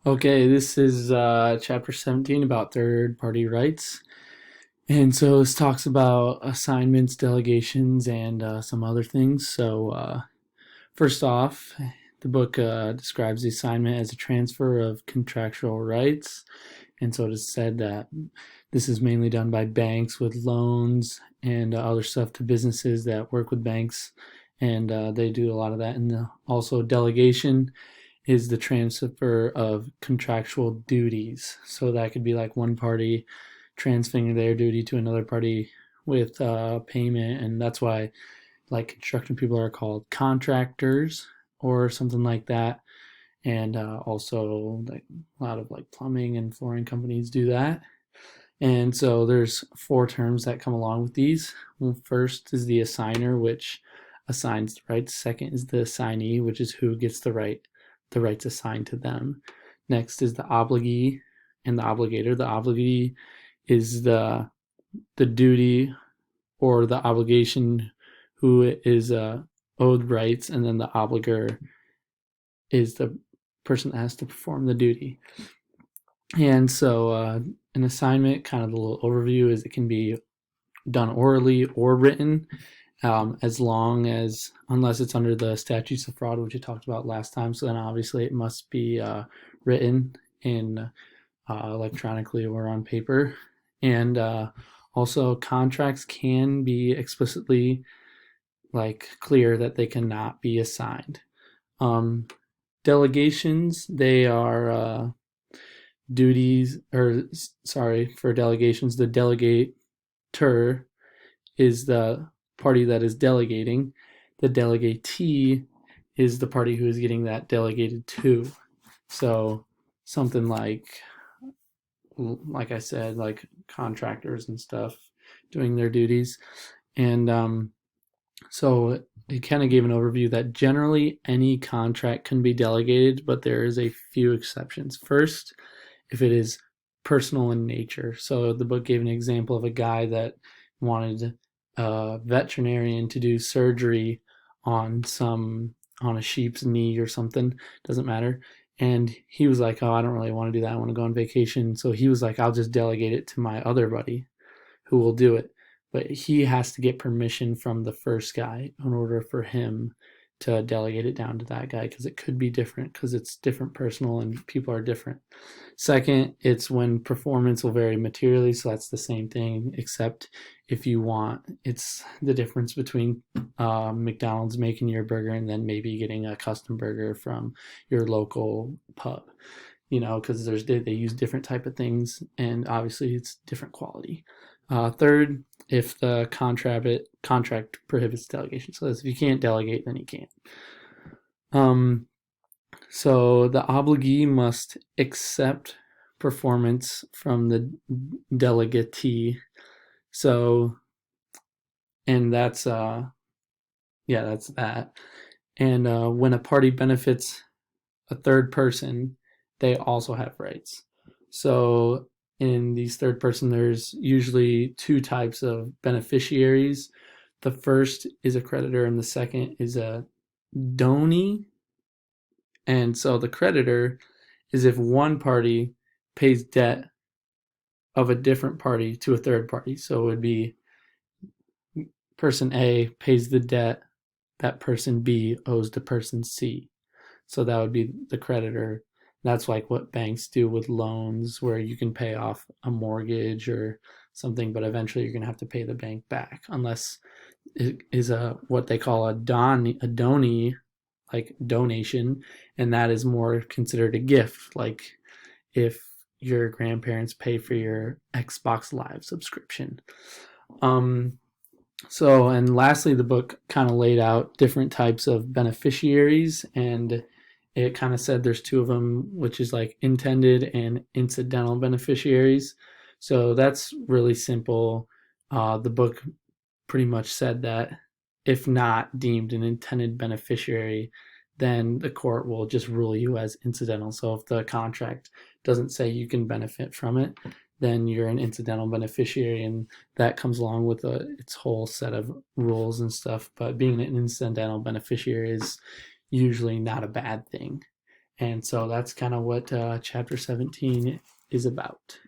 Okay, this is chapter 17 about third party rights. And so this talks about assignments, delegations, and some other things. First off, the book describes the assignment as a transfer of contractual rights. And so it is said that this is mainly done by banks with loans and other stuff to businesses that work with banks. And they do a lot of that. And also, delegation is the transfer of contractual duties. So that could be like one party transferring their duty to another party with payment, and that's why like construction people are called contractors or something like that. And also, like a lot of like plumbing and flooring companies do that. And so there's four terms that come along with these. Well, first is the assigner, which assigns the rights. Second is the assignee, which is who gets the rights assigned to them. Next is the obligee and the obligator. The obligee is the duty or the obligation who is owed rights, and then the obliger is the person that has to perform the duty. And so an assignment, kind of the little overview, is it can be done orally or written, as long as, unless it's under the statutes of fraud, which we talked about last time. So then obviously it must be written in electronically or on paper. And also, contracts can be explicitly like clear that they cannot be assigned. Um, Delegations, they are duties, or sorry, for delegations, the delegator is the party that is delegating. The delegatee is the party who is getting that delegated to. So something like I said, like contractors and stuff doing their duties. And so it kind of gave an overview that generally any contract can be delegated, but there is a few exceptions. First, if it is personal in nature. So the book gave an example of a guy that wanted a veterinarian to do surgery on a sheep's knee or something, doesn't matter. And he was like, "Oh, I don't really want to do that. I want to go on vacation." So he was like, "I'll just delegate it to my other buddy who will do it." But he has to get permission from the first guy in order for him to delegate it down to that guy, because it could be different, because it's different personal and people are different. Second, it's when performance will vary materially, so that's the same thing, except if you want, it's the difference between McDonald's making your burger and then maybe getting a custom burger from your local pub, because they use different type of things, and obviously it's different quality. Third, if the contract prohibits delegation. So if you can't delegate, then you can't. Um, so the obligee must accept performance from the delegatee. So, and that's yeah, that's that. And when a party benefits a third person, they also have rights. So in these third person, there's usually two types of beneficiaries. The first is a creditor, and the second is a donee. And so the creditor is if one party pays debt of a different party to a third party. So it would be person A pays the debt that person B owes to person C. So that would be the creditor. That's like what banks do with loans, where you can pay off a mortgage or something, but eventually you're going to have to pay the bank back, unless it is a what they call a donee, like donation, and that is more considered a gift, like if your grandparents pay for your Xbox Live subscription. Um, and lastly, the book kind of laid out different types of beneficiaries, and it kind of said there's two of them, which is like intended and incidental beneficiaries. So that's really simple. The book pretty much said that if not deemed an intended beneficiary, then the court will just rule you as incidental. So if the contract doesn't say you can benefit from it, then you're an incidental beneficiary, and that comes along with its whole set of rules and stuff. But being an incidental beneficiary is usually not a bad thing. And so that's kind of what Chapter 17 is about.